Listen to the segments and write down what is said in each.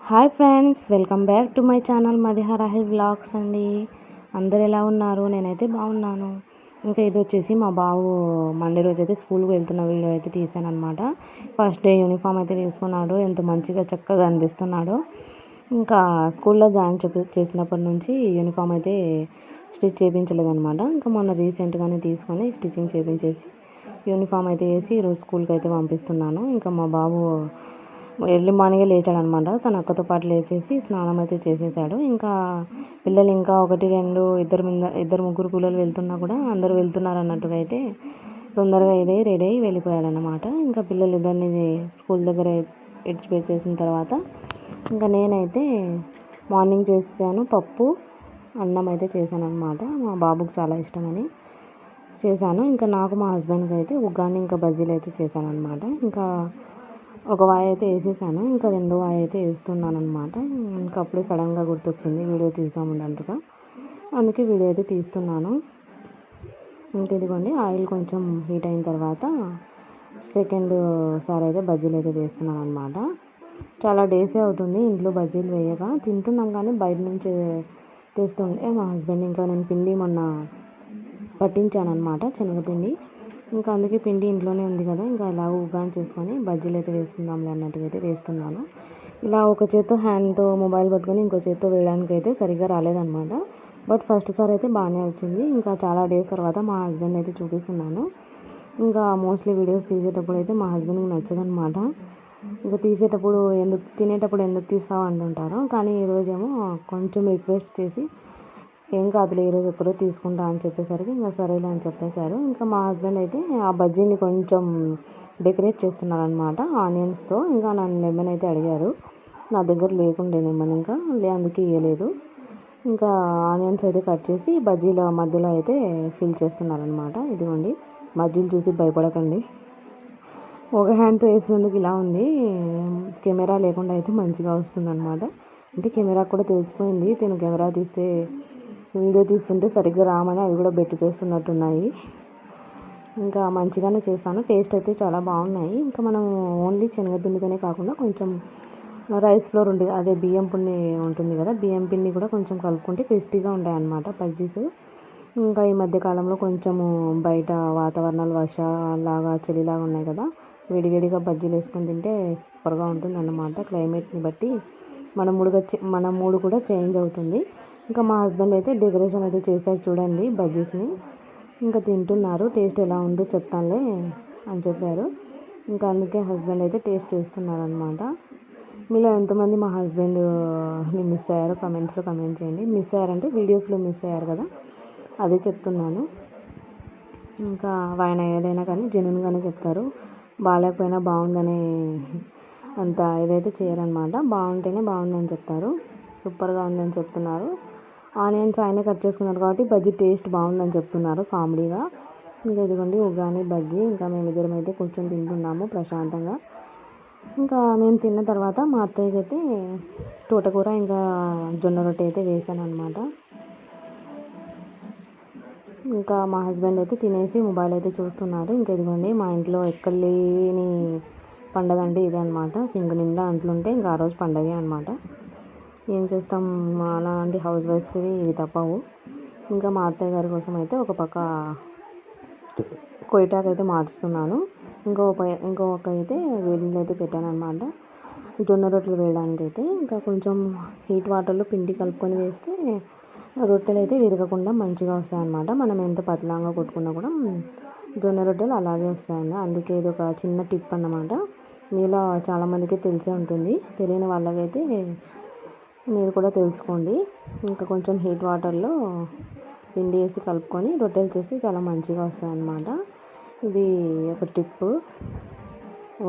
Hi friends, welcome back to my channel Madiha Rahil vlogs అండి. అందరు ఎలా ఉన్నారు? నేనైతే బాగున్నాను. ఇంకా ఇది వచ్చేసి మా బాబు మండే రోజు అయితే స్కూల్కి వెళ్తున్న వీడియో అయితే తీసాను అనమాట. ఫస్ట్ డే యూనిఫామ్ అయితే వేసుకున్నాడు. ఎంత మంచిగా చక్కగా అనిపిస్తున్నాడు. ఇంకా స్కూల్లో జాయిన్ చేసినప్పటి నుంచి యూనిఫామ్ అయితే స్టిచ్ చేయించలేదన్నమాట. ఇంకా మొన్న రీసెంట్గానే తీసుకొని స్టిచ్చింగ్ చేయించేసి యూనిఫామ్ అయితే వేసి ఈరోజు స్కూల్కి అయితే పంపిస్తున్నాను. ఇంకా మా బాబు ఎర్లీ మార్నింగే లేచాడనమాట. తన అక్కతో పాటు లేచేసి స్నానం అయితే చేసేసాడు. ఇంకా పిల్లలు ఇంకా ఒకటి రెండు ఇద్దరు ముగ్గురు పిల్లలు వెళ్తున్నా కూడా అందరూ వెళ్తున్నారు అన్నట్టుగా అయితే తొందరగా ఇదే రెడీ అయ్యి వెళ్ళిపోయాడనమాట. ఇంకా పిల్లలు ఇద్దరిని స్కూల్ దగ్గర చేసిన తర్వాత ఇంకా నేనైతే మార్నింగ్ చేసాను పప్పు అన్నం అయితే చేశాను అనమాట. మా బాబుకు చాలా ఇష్టమని చేశాను. ఇంకా నాకు మా హస్బెండ్కి అయితే ఉగ్గాని ఇంకా బజ్జీలు అయితే చేశాను అనమాట. ఇంకా ఒక వాయి అయితే వేసేసాను. ఇంకా రెండో వాయి అయితే వేస్తున్నాను అనమాట. ఇంకా అప్పుడే సడన్గా గుర్తొచ్చింది వీడియో తీద్దామన్నట్టుగా, అందుకే వీడియో అయితే తీస్తున్నాను. ఇంకా ఇదిగోండి ఆయిల్ కొంచెం హీట్ అయిన తర్వాత సెకండ్ సారి అయితే బజ్జీలు అయితే వేస్తున్నాను అనమాట. చాలా డేసే అవుతుంది ఇంట్లో బజ్జీలు వేయగా, తింటున్నాం కానీ బయట నుంచి తెస్తుంటే మా హస్బెండ్ ఇంకా నేను పిండి మొన్న పట్టించాను అనమాట, శనగపిండి. ఇంకా అందుకే పిండి ఇంట్లోనే ఉంది కదా, ఇంకా ఇలా ఉగ్గాని చేసుకొని బజ్జీలు అయితే వేసుకుందాంలే అన్నట్టుగా అయితే వేస్తున్నాను. ఇలా ఒక చేత్తో హ్యాండ్తో మొబైల్ పట్టుకొని ఇంకో చేత్తో వేయడానికి అయితే సరిగ్గా రాలేదనమాట. బట్ ఫస్ట్ సారి అయితే బాగానే వచ్చింది. ఇంకా చాలా డేస్ తర్వాత మా హస్బెండ్ అయితే చూపిస్తున్నాను. ఇంకా మోస్ట్లీ వీడియోస్ తీసేటప్పుడు అయితే మా హస్బెండ్కి నచ్చదనమాట. ఇంకా తీసేటప్పుడు తినేటప్పుడు ఎందుకు తీస్తావు అంటుంటారు. కానీ ఈరోజేమో కొంచెం రిక్వెస్ట్ చేసి ఏం కాదులే ఈరోజు ఎప్పుడో తీసుకుంటా అని చెప్పేసరికి ఇంకా సరేలే అని చెప్పేశారు. ఇంకా మా హస్బెండ్ అయితే ఆ బజ్జీని కొంచెం డెకరేట్ చేస్తున్నారనమాట ఆనియన్స్తో. ఇంకా నన్ను లెమన్ అయితే అడిగారు, నా దగ్గర లేకుండే లెమన్, ఇంకా అందుకే ఇవ్వలేదు. ఇంకా ఆనియన్స్ అయితే కట్ చేసి బజ్జీల మధ్యలో అయితే ఫిల్ చేస్తున్నారనమాట. ఇదిగోండి, బజ్జీలు చూసి భయపడకండి, ఒక హ్యాండ్తో వేసినందుకు ఇలా ఉంది. కెమెరా లేకుండా అయితే మంచిగా వస్తుందన్నమాట. అంటే కెమెరా కూడా తెలిసిపోయింది తిను కెమెరా తీస్తే వీడియో తీస్తుంటే సరిగ్గా రామని అవి కూడా బెట్టు చేస్తున్నట్టున్నాయి. ఇంకా మంచిగానే చేస్తాను, టేస్ట్ అయితే చాలా బాగున్నాయి. ఇంకా మనం ఓన్లీ శనగపిండితోనే కాకుండా కొంచెం రైస్ ఫ్లోర్ ఉంటుంది, అదే బియ్యం పిండి ఉంటుంది కదా, బియ్యం పిండి కూడా కొంచెం కలుపుకుంటే క్రిస్పీగా ఉంటాయి అన్నమాట బజ్జీస్. ఇంకా ఈ మధ్యకాలంలో కొంచెము బయట వాతావరణాలు వర్షాలాగా చలిలాగా ఉన్నాయి కదా, వేడివేడిగా బజ్జీలు వేసుకొని తింటే సూపర్గా ఉంటుంది అన్నమాట. క్లైమేట్ని బట్టి మన మూడు కూడా చేంజ్ అవుతుంది. ఇంకా మా హస్బెండ్ అయితే డెకరేషన్ అయితే చేశారు చూడండి బజ్జీస్ని. ఇంకా తింటున్నారు, టేస్ట్ ఎలా ఉందో చెప్తానులే అని చెప్పారు. ఇంకా అందుకే హస్బెండ్ అయితే టేస్ట్ చేస్తున్నారు అనమాట. మీలో ఎంతమంది మా హస్బెండ్ని మిస్ అయ్యారో కమెంట్స్లో కమెంట్ చేయండి. మిస్ అయ్యారంటే వీడియోస్లో మిస్ అయ్యారు కదా, అదే చెప్తున్నాను. ఇంకా ఆయన ఏదైనా కానీ జెన్యూన్గానే చెప్తారు, బాగాలేకపోయినా బాగుందని అంత ఏదైతే చేయరనమాట. బాగుంటేనే బాగుందని చెప్తారు, సూపర్గా ఉందని చెప్తున్నారు. ఆనియన్స్ ఆయనే కట్ చేసుకున్నారు కాబట్టి బజ్జీ టేస్ట్ బాగుందని చెప్తున్నారు కామెడీగా. ఇంకా ఇదిగోండి ఉగ్గాని బజ్జీ, ఇంకా మేమిద్దరం అయితే కొంచెం తింటున్నాము ప్రశాంతంగా. ఇంకా మేము తిన్న తర్వాత మా అత్తయ్యకి అయితే తోటకూర ఇంకా జొన్న రొట్టె అయితే వేసాను అనమాట. ఇంకా మా హస్బెండ్ అయితే తినేసి మొబైల్ అయితే చూస్తున్నారు. ఇంకా ఇదిగోండి మా ఇంట్లో ఎక్కడ లేని పండగ అంటే ఇదే అనమాట. సింగ్ నిండా అంట్లుంటే ఇంకా ఆ రోజు పండగే అనమాట. ఏం చేస్తాం, అలాంటి హౌస్ వైఫ్స్ ఇవి తప్పవు. ఇంకా మా అత్తయ్య గారి కోసం అయితే ఒక పక్క కొయ్యటాకు అయితే మార్చుతున్నాను, ఇంకొక అయితే వేడినీళ్ళు అయితే పెట్టాను అనమాట జొన్న రొట్టెలు వేయడానికి అయితే. ఇంకా కొంచెం హీట్ వాటర్లో పిండి కలుపుకొని వేస్తే రొట్టెలు అయితే విరగకుండా మంచిగా వస్తాయన్నమాట. మనం ఎంత పతలాంగా కొట్టుకున్నా కూడా జొన్న రొట్టెలు అలాగే వస్తాయండి. అందుకే ఇది ఒక చిన్న టిప్ అన్నమాట. మీలో చాలామందికి తెలిసే ఉంటుంది, తెలియని వాళ్ళకైతే మీరు కూడా తెలుసుకోండి. ఇంకా కొంచెం హీట్ వాటర్లో పిండి వేసి కలుపుకొని రొట్టెలు చేసి చాలా మంచిగా వస్తాయన్నమాట. ఇది ఒక టిప్పు,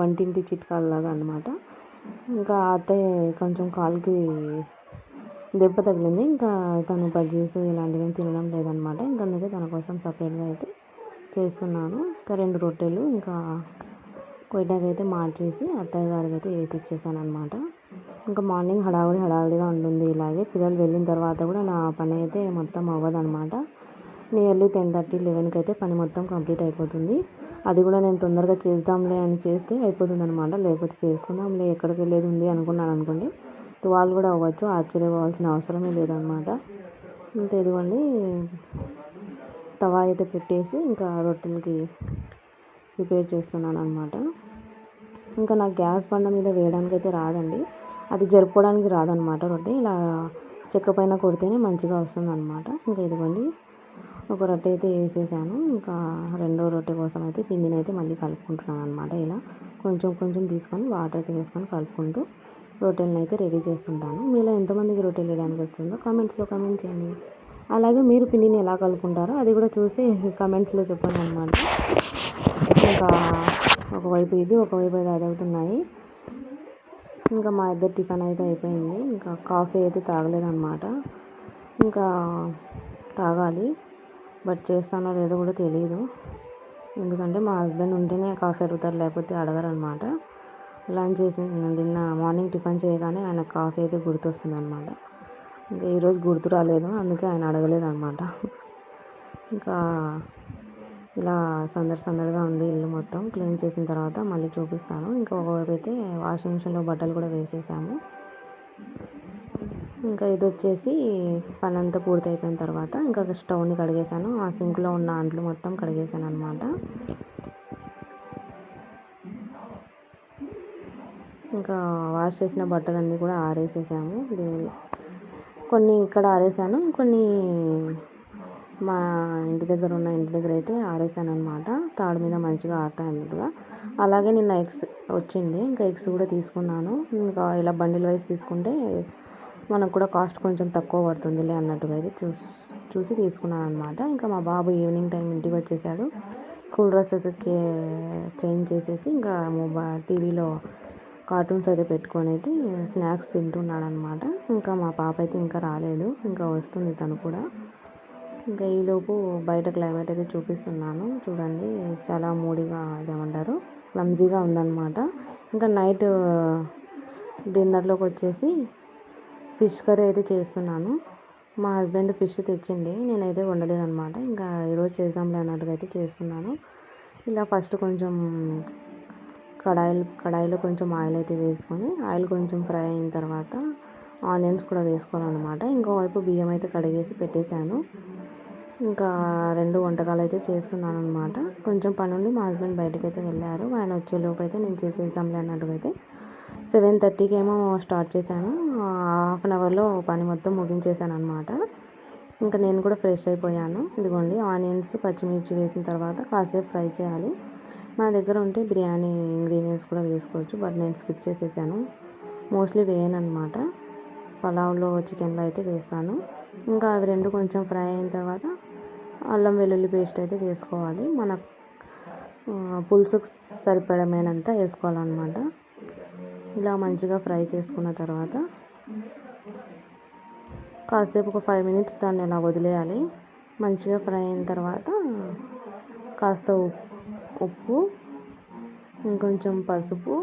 వంటింటి చిట్కాలాగా అన్నమాట. ఇంకా అత్తయ్య కొంచెం కాలుకి దెబ్బ తగిలింది, ఇంకా తను బజ్జీస్ ఇలాంటివి తినడం లేదనమాట. ఇంకా అందుకే తన కోసం సపరేట్గా అయితే చేస్తున్నాను. ఇంకా 2 రొట్టెలు ఇంకా కొయ్యటాకు అయితే మార్చేసి అత్తయ్య గారికి అయితే వేసి ఇచ్చేసాను అనమాట. ఇంకా మార్నింగ్ హడావిడిగా ఉంటుంది. ఇలాగే పిల్లలు వెళ్ళిన తర్వాత కూడా నా పని అయితే మొత్తం అవ్వదనమాట. నియర్లీ 10:30, 11కి అయితే పని మొత్తం కంప్లీట్ అయిపోతుంది. అది కూడా నేను తొందరగా చేద్దాంలే అని చేస్తే అయిపోతుంది అనమాట. లేకపోతే చేసుకుందాంలే ఎక్కడికి వెళ్ళేది ఉంది అనుకున్నాను అనుకోండి, వాళ్ళు కూడా అవ్వచ్చు, ఆశ్చర్యపోవాల్సిన అవసరమే లేదనమాట. ఇంకా ఇదిగోండి తవా అయితే పెట్టేసి ఇంకా రొట్టెలకి ప్రిపేర్ చేస్తున్నాను అనమాట. ఇంకా నాకు గ్యాస్ బండ మీద వేయడానికి అయితే రాదండి, అది జరుపుకోవడానికి రాదనమాట. రొట్టె ఇలా చెక్క పైన కొడితేనే మంచిగా వస్తుందన్నమాట. ఇంకా ఇదిగోండి ఒక రొట్టె అయితే వేసేసాను. ఇంకా రెండో రొట్టె కోసం అయితే పిండిని అయితే మళ్ళీ కలుపుకుంటున్నాను అనమాట. ఇలా కొంచెం కొంచెం తీసుకొని వాటర్ అయితే వేసుకొని కలుపుకుంటూ రొట్టెలను అయితే రెడీ చేస్తుంటాను. మీలో ఎంతమందికి రొట్టెలు వేయడానికి వస్తుందో కామెంట్స్లో కామెంట్ చేయండి. అలాగే మీరు పిండిని ఎలా కలుపుకుంటారో అది కూడా చూసి కామెంట్స్లో చెప్పండి అనమాట. ఇంకా ఒకవైపు ఇది ఒకవైపు అది అవుతున్నాయి. ఇంకా మా ఇద్దరు టిఫిన్ అయితే అయిపోయింది. ఇంకా కాఫీ అయితే తాగలేదన్నమాట. ఇంకా తాగాలి, బట్ చేస్తానో లేదో కూడా తెలియదు. ఎందుకంటే మా హస్బెండ్ ఉంటేనే కాఫీ అడుగుతారు, లేకపోతే అడగరు అనమాట. లంచ్ చేసి నిన్న మార్నింగ్ టిఫిన్ చేయగానే ఆయన కాఫీ అయితే గుర్తొస్తుంది అనమాట. ఇంకా ఈరోజు గుర్తు రాలేదు, అందుకే ఆయన అడగలేదు అనమాట. ఇంకా ఇలా సందడిగా ఉంది ఇల్లు మొత్తం. క్లీన్ చేసిన తర్వాత మళ్ళీ చూపిస్తాను. ఇంకా ఒకవైపు అయితే వాషింగ్ మిషన్లో బట్టలు కూడా వేసేసాము. ఇంకా ఇది వచ్చేసి పని అంతా పూర్తి అయిపోయిన తర్వాత ఇంకా స్టవ్ని కడిగేసాను. ఆ సింక్లో ఉన్న అంట్లు మొత్తం కడిగేసాను అనమాట. ఇంకా వాష్ చేసిన బట్టలన్నీ కూడా ఆరేసేసాము. కొన్ని ఇక్కడ ఆరేసాను, కొన్ని మా ఇంటి దగ్గర అయితే ఆరేసాను అనమాట. తాడు మీద మంచిగా ఆరుతాయి అన్నట్టుగా. అలాగే నిన్న ఎగ్స్ వచ్చింది, ఇంకా ఎగ్స్ కూడా తీసుకున్నాను. ఇంకా ఇలా బండిల్ వైజ్ తీసుకుంటే మనకు కూడా కాస్ట్ కొంచెం తక్కువ పడుతుందిలే అన్నట్టుగా అయితే చూసి తీసుకున్నాను అనమాట. ఇంకా మా బాబు ఈవినింగ్ టైం ఇంటికి వచ్చేసాడు. స్కూల్ డ్రెస్సెస్ చేంజ్ చేసేసి ఇంకా టీవీలో కార్టూన్స్ అయితే పెట్టుకొని అయితే స్నాక్స్ తింటున్నాడు అనమాట. ఇంకా మా పాప అయితే ఇంకా రాలేదు, ఇంకా వస్తుంది తను కూడా. ఇంకా ఈలోపు బయట క్లైమేట్ అయితే చూపిస్తున్నాను చూడండి. చాలా మూడీగా ఏమంటారు క్లమ్జీగా ఉందన్నమాట. ఇంకా నైట్ డిన్నర్లోకి వచ్చేసి ఫిష్ కర్రీ అయితే చేస్తున్నాను. మా హస్బెండ్ ఫిష్ తెచ్చింది, నేనైతే వండలేదన్నమాట. ఇంకా ఈరోజు చేద్దాంలే అన్నట్టుగా అయితే చేస్తున్నాను. ఇలా ఫస్ట్ కొంచెం కడాయిలో కొంచెం ఆయిల్ అయితే వేసుకొని ఆయిల్ కొంచెం ఫ్రై అయిన తర్వాత ఆనియన్స్ కూడా వేసుకోవాలన్నమాట. ఇంకోవైపు బియ్యం అయితే కడిగేసి పెట్టేశాను. ఇంకా 2 వంటకాలు అయితే చేస్తున్నాను అనమాట. కొంచెం పని ఉండి మా హస్బెండ్ బయటకు అయితే వెళ్ళారు. ఆయన వచ్చేలోపు అయితే నేను చేసేద్దాంలే అన్నట్టుగా అయితే 7:30కి ఏమో స్టార్ట్ చేశాను. హాఫ్ అన్ అవర్లో పని మొత్తం ముగించేశాను అనమాట. ఇంకా నేను కూడా ఫ్రెష్ అయిపోయాను. ఇదిగోండి ఆనియన్స్ పచ్చిమిర్చి వేసిన తర్వాత కాసేపు ఫ్రై చేయాలి. మా దగ్గర ఉంటే బిర్యానీ ఇంగ్రీడియంట్స్ కూడా వేసుకోవచ్చు, బట్ నేను స్కిప్ చేసేసాను. మోస్ట్లీ వేయను అనమాట. పలావ్లో చికెన్లో అయితే వేస్తాను. ఇంకా అవి రెండు కొంచెం ఫ్రై అయిన తర్వాత అల్లం వెల్లుల్లి పేస్ట్ అయితే వేసుకోవాలి. మన పులుసుకు సరిపడమైనంత వేసుకోవాలన్నమాట. ఇలా మంచిగా ఫ్రై చేసుకున్న తర్వాత కాసేపు ఒక 5 మినిట్స్ దాన్ని అలా వదిలేయాలి. మంచిగా ఫ్రై అయిన తర్వాత కాస్త ఉప్పు, ఇంకొంచెం పసుపు,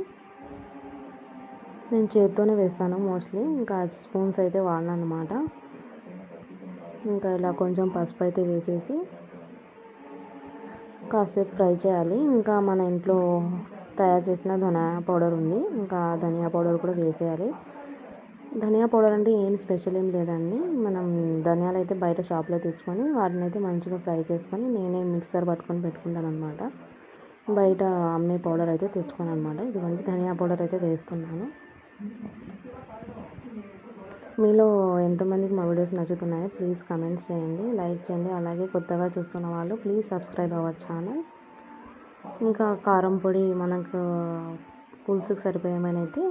నేను చేత్తోనే వేస్తాను మోస్ట్లీ, ఇంకా స్పూన్స్ అయితే వాడను అనమాట. ఇంకా ఇలా కొంచెం పసుపు అయితే వేసేసి కాసేపు ఫ్రై చేయాలి. ఇంకా మన ఇంట్లో తయారు చేసిన ధనియా పౌడర్ ఉంది, ఇంకా ధనియా పౌడర్ కూడా వేసేయాలి. ధనియా పౌడర్ అంటే ఏం స్పెషల్ ఏం లేదండి. మనం ధనియాలు అయితే బయట షాప్లో తెచ్చుకొని వాటిని అయితే మంచిగా ఫ్రై చేసుకొని నేనే మిక్సర్ పట్టుకొని పెట్టుకుంటాను అనమాట. బయట అమ్మే పౌడర్ అయితే తెచ్చుకోను అనమాట. ఇదిగోండి ధనియా పౌడర్ అయితే వేస్తున్నాను. మీలో ఎంతమందికి మా వీడియోస్ నచ్చుతున్నాయో ప్లీజ్ కమెంట్స్ చేయండి, లైక్ చేయండి. అలాగే కొత్తగా చూస్తున్న వాళ్ళు ప్లీజ్ సబ్స్క్రైబ్ అవర్ ఛానల్. ఇంకా కారం పొడి మనకు పులుసుకు సరిపోయేమైతే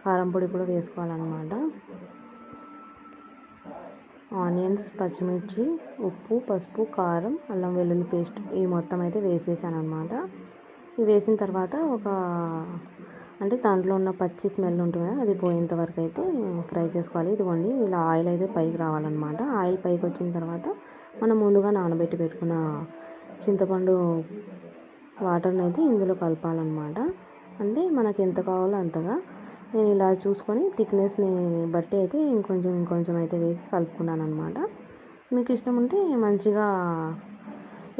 కారం పొడి కూడా వేసుకోవాలన్నమాట. ఆనియన్స్, పచ్చిమిర్చి, ఉప్పు, పసుపు, కారం, అల్లం వెల్లుల్లి పేస్ట్ ఈ మొత్తం అయితే వేసేసాను అనమాట. ఇవి వేసిన తర్వాత అంటే దాంట్లో ఉన్న పచ్చి స్మెల్ ఉంటుంది కదా, అది పోయేంత వరకు అయితే ఫ్రై చేసుకోవాలి. ఇదిగోండి ఇలా ఆయిల్ అయితే పైకి రావాలన్నమాట. ఆయిల్ పైకి వచ్చిన తర్వాత మనం ముందుగా నానబెట్టి పెట్టుకున్న చింతపండు వాటర్ని అయితే ఇందులో కలపాలన్నమాట. అంటే మనకి ఎంత కావాలో అంతగా నేను ఇలా చూసుకొని థిక్నెస్ని బట్టి అయితే ఇంకొంచెం అయితే వేసి కలుపుకున్నాను అనమాట. మీకు ఇష్టం ఉంటే మంచిగా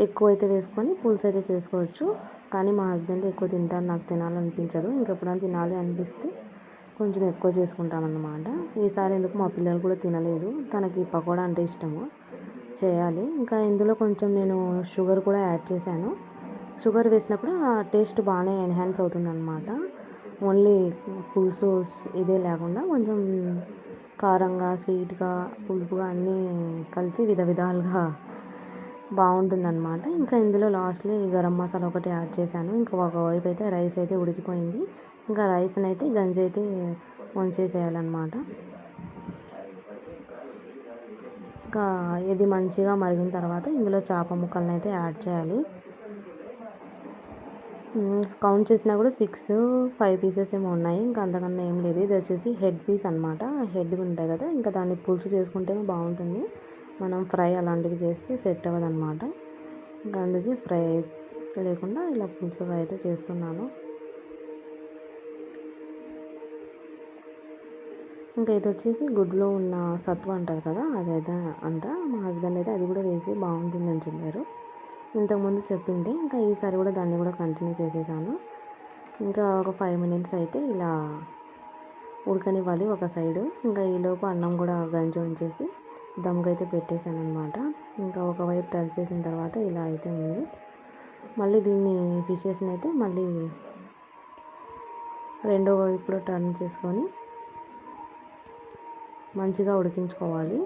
ఎక్కువ అయితే వేసుకొని పులుసు అయితే చేసుకోవచ్చు. కానీ మా హస్బెండ్ ఎక్కువ తింటారు, నాకు తినాలనిపించదు. ఇంకెప్పుడైనా తినాలి అనిపిస్తే కొంచెం ఎక్కువ చేసుకుంటామన్నమాట. ఈసారి ఎందుకు మా పిల్లలు కూడా తినలేదు, తనకి పకోడా అంటే ఇష్టము, చేయాలి. ఇంకా ఇందులో కొంచెం నేను షుగర్ కూడా యాడ్ చేశాను. షుగర్ వేసినప్పుడు ఆ టేస్ట్ బాగానే ఎన్హాన్స్ అవుతుందన్నమాట. ఓన్లీ పులుసు ఇదే లేకుండా కొంచెం కారంగా, స్వీట్గా, పులుపుగా అన్నీ కలిసి విధాలుగా బాగుంటుందన్నమాట. ఇంకా ఇందులో లాస్ట్లో ఈ గరం మసాలా ఒకటి యాడ్ చేశాను. ఇంకా ఒకవైపు అయితే రైస్ అయితే ఉడికిపోయింది. ఇంకా రైస్ని అయితే గంజి అయితే వంచేసేయాలన్నమాట. ఇంకా ఇది మంచిగా మరిగిన తర్వాత ఇందులో చేప ముక్కలను అయితే యాడ్ చేయాలి. కౌంట్ చేసినా కూడా 6-5 పీసెస్ ఏమో ఉన్నాయి, ఇంకా అంతకన్నా ఏం లేదు. ఇది వచ్చేసి హెడ్ పీస్ అనమాట. హెడ్ ఉంటాయి కదా, ఇంకా దాన్ని పులుసు చేసుకుంటేనే బాగుంటుంది. మనం ఫ్రై అలాంటివి చేస్తే సెట్ అవ్వదన్నమాట. ఇంకా అందుకే ఫ్రై లేకుండా ఇలా పులుసుగా అయితే చేస్తున్నాను. ఇంకా ఇది వచ్చేసి గుడ్లో ఉన్న సత్వ అంటారు కదా, అదైతే అంట. మా హస్బెండ్ అయితే అది కూడా వేసి బాగుంటుందని చెప్పారు. ఇంతకుముందు చెప్పింటే ఇంకా ఈసారి కూడా దాన్ని కూడా కంటిన్యూ చేసేసాను. ఇంకా ఒక 5 మినిట్స్ అయితే ఇలా ఉడకనివ్వాలి ఒక సైడు. ఇంకా ఈలోపు అన్నం కూడా గంజి ఉంచేసి దమ్కి అయితే పెట్టేశాను అనమాట. ఇంకా ఒకవైపు టర్న్ చేసిన తర్వాత ఇలా అయితే ఉంది. మళ్ళీ దీన్ని ఫిషెస్ని అయితే మళ్ళీ రెండో వైపులో టర్న్ చేసుకొని మంచిగా ఉడికించుకోవాలి.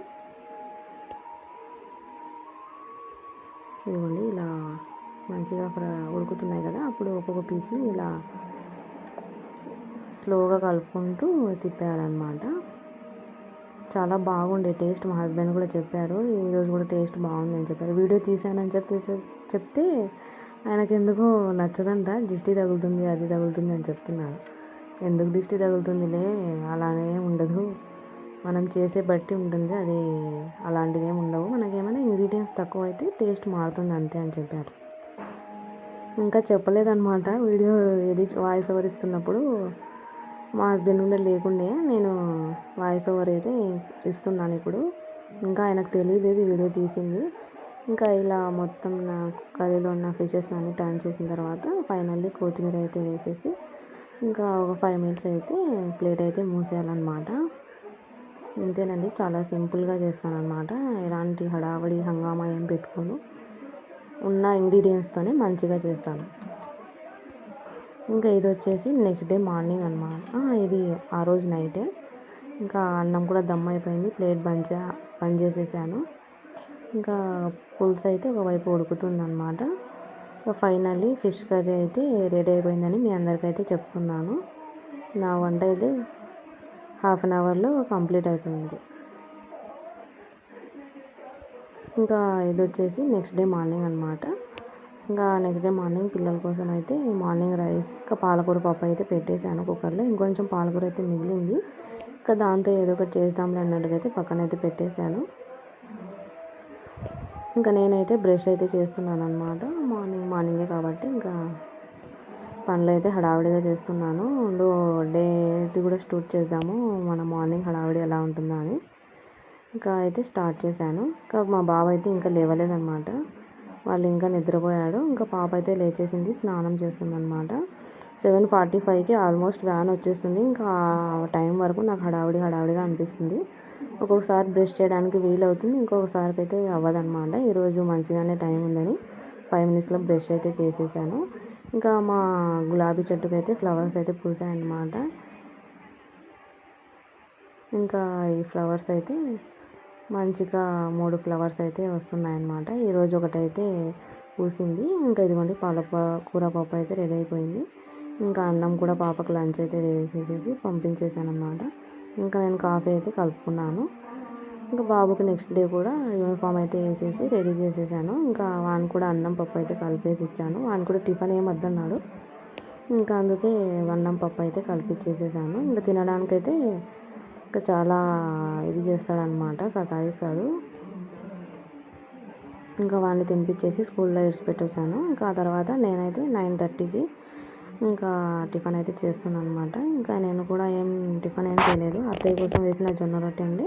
ఇదిగోండి ఇలా మంచిగా ఉడుకుతున్నాయి కదా, అప్పుడు ఒక్కొక్క పీస్ని ఇలా స్లోగా కలుపుకుంటూ తిప్పేయాలన్నమాట. చాలా బాగుండే టేస్ట్. మా హస్బెండ్ కూడా చెప్పారు, ఈరోజు కూడా టేస్ట్ బాగుందని చెప్పారు. వీడియో తీసానని చెప్తే ఆయనకి ఎందుకో నచ్చదంట, దిష్టి తగులుతుంది అది తగులుతుంది అని చెప్తున్నాడు. ఎందుకు దిష్టి తగులుతుందిలే, అలానే ఉండదు, మనం చేసే బట్టి ఉంటుంది, అది అలాంటివి ఏమి ఉండవు, మనకేమైనా ఇంగ్రీడియంట్స్ తక్కువ అయితే టేస్ట్ మారుతుంది అంతే అని చెప్పారు. ఇంకా చెప్పలేదన్నమాట. వీడియో వాయిస్ ఓవర్ ఇస్తున్నప్పుడు మా హస్బెండ్ కూడా లేకుండే, నేను వాయిస్ ఓవర్ అయితే ఇస్తున్నాను ఇప్పుడు. ఇంకా ఆయనకు తెలియదు వీడియో తీసింది. ఇంకా ఇలా మొత్తం నా కర్రీలో ఉన్న ఫిషెస్ అన్నీ టర్న్ చేసిన తర్వాత ఫైనల్లీ కొత్తిమీర అయితే వేసేసి ఇంకా ఒక 5 మినిట్స్ అయితే ప్లేట్ అయితే మూసేయాలన్నమాట. ఇంతేనండి, చాలా సింపుల్గా చేస్తానన్నమాట. ఎలాంటి హడావడి హంగామా ఏం పెట్టుకోను, ఉన్న ఇంగ్రీడియంట్స్తోనే మంచిగా చేస్తాను. ఇంకా ఇది వచ్చేసి నెక్స్ట్ డే మార్నింగ్ అనమాట. ఇది ఆ రోజు నైటే. ఇంకా అన్నం కూడా దమ్ అయిపోయింది, ప్లేట్ బంద్ చేసేసాను. ఇంకా పులుసు అయితే ఒకవైపు ఉడుకుతుందన్నమాట. ఫైనల్లీ ఫిష్ కర్రీ అయితే రెడీ అయిపోయిందని మీ అందరికైతే చెప్తున్నాను. నా వంట అయితే హాఫ్ అన్ అవర్లో కంప్లీట్ అయిపోయింది. ఇంకా ఇది వచ్చేసి నెక్స్ట్ డే మార్నింగ్ అనమాట. ఇంకా నెక్స్ట్ డే మార్నింగ్ పిల్లల కోసం అయితే మార్నింగ్ రైస్ ఇంకా పాలకూర పప్పు అయితే పెట్టేశాను కుక్కర్లో. ఇంకొంచెం పాలకూర అయితే మిగిలింది, ఇంకా దాంతో ఏదో ఒకటి చేద్దాంలే అన్నట్టుగా అయితే పక్కన అయితే పెట్టేశాను. ఇంకా నేనైతే బ్రష్ అయితే చేస్తున్నాను అనమాట. మార్నింగే కాబట్టి ఇంకా పనులు అయితే హడావిడిగా చేస్తున్నాను. డేది కూడా షూట్ చేద్దాము, మన మార్నింగ్ హడావిడి ఎలా ఉంటుందో అని ఇంకా అయితే స్టార్ట్ చేశాను. ఇంకా మా బాబు అయితే ఇంకా లేవలేదన్నమాట, వాళ్ళు ఇంకా నిద్రపోయాడు. ఇంకా పాప అయితే లేచేసింది, స్నానం చేస్తుందన్నమాట. 7:45కి ఆల్మోస్ట్ వ్యాన్ వచ్చేస్తుంది. ఇంకా టైం వరకు నాకు హడావిడిగా అనిపిస్తుంది. ఒక్కొక్కసారి బ్రష్ చేయడానికి వీలవుతుంది, ఇంకొకసారి అయితే అవ్వదన్నమాట. ఈరోజు మంచిగానే టైం ఉందని 5 మినిట్స్లో బ్రష్ అయితే చేసేసాను. ఇంకా మా గులాబీ చెట్టుకు అయితే ఫ్లవర్స్ అయితే పూసాయన్నమాట. ఇంకా ఈ ఫ్లవర్స్ అయితే మంచిగా 3 ఫ్లవర్స్ అయితే వస్తున్నాయన్నమాట. ఈరోజు ఒకటైతే పూసింది. ఇంకా ఇదిగోండి కూర పప్పు అయితే రెడీ అయిపోయింది. ఇంకా అన్నం కూడా పాపకు లంచ్ అయితే వేసేసేసి పంపించేసాను అన్నమాట. ఇంకా నేను కాఫీ అయితే కలుపుకున్నాను. ఇంకా బాబుకి నెక్స్ట్ డే కూడా యూనిఫామ్ అయితే వేసేసి రెడీ చేసేసాను. ఇంకా వాని కూడా అన్నం పప్పు అయితే కలిపేసి ఇచ్చాను. వాని కూడా టిఫిన్ ఏం వద్దన్నాడు, ఇంకా అందుకే అన్నం పప్పు అయితే కలిపిచ్చేసేసాను. ఇంకా తినడానికైతే ఇంకా చాలా ఇది చేస్తాడనమాట, సతాయిస్తాడు. ఇంకా వాడిని తినిపించేసి స్కూల్లో విడిచిపెట్టేసాను. ఇంకా ఆ తర్వాత నేనైతే 9:30కి ఇంకా టిఫిన్ అయితే చేస్తున్నాను అనమాట. ఇంకా నేను కూడా టిఫిన్ ఏం చేయలేదు. అత్తయ్య కోసం వేసిన జొన్న రొట్టె అండి,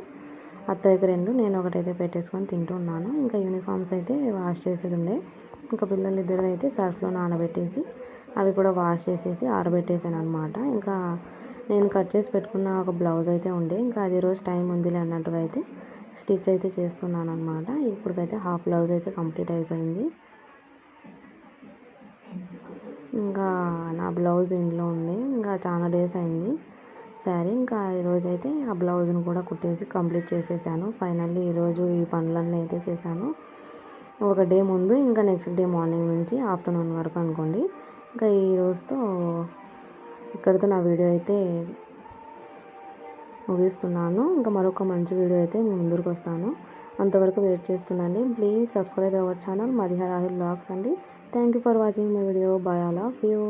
అత్తయ్యకి 2, నేను ఒకటైతే పెట్టేసుకొని తింటున్నాను. ఇంకా యూనిఫామ్స్ అయితే వాష్ చేసేది ఉండే, ఇంకా పిల్లలిద్దరు అయితే సర్ఫ్లో నానబెట్టేసి అవి కూడా వాష్ చేసేసి ఆరబెట్టేసాను అనమాట. ఇంకా నేను కట్ చేసి పెట్టుకున్న ఒక బ్లౌజ్ అయితే ఉండే, ఇంకా అది రోజు టైం ఉందిలే అన్నట్టుగా అయితే స్టిచ్ అయితే చేస్తున్నాను అనమాట. ఇప్పటికైతే హాఫ్ బ్లౌజ్ అయితే కంప్లీట్ అయిపోయింది. ఇంకా నా బ్లౌజ్ ఇంట్లో ఉంది, ఇంకా చాలా డేస్ అయింది శారీ. ఇంకా ఈరోజు అయితే ఆ బ్లౌజ్ను కూడా కుట్టేసి కంప్లీట్ చేసేసాను. ఫైనల్లీ ఈరోజు ఈ పనులన్నీ అయితే చేశాను. ఒక డే ముందు ఇంకా నెక్స్ట్ డే మార్నింగ్ నుంచి ఆఫ్టర్నూన్ వరకు అనుకోండి. ఇంకా ఈ రోజుతో ఇక్కడితో నా వీడియో అయితే ముగిస్తున్నాను. ఇంకా మరొక మంచి వీడియో అయితే మీ ముందుకు వస్తాను. అంతవరకు వెయిట్ చేస్తున్నాను. Please subscribe our channel Madiha Rahul vlogs అండి. Thank you for watching my video. Bye, all of you.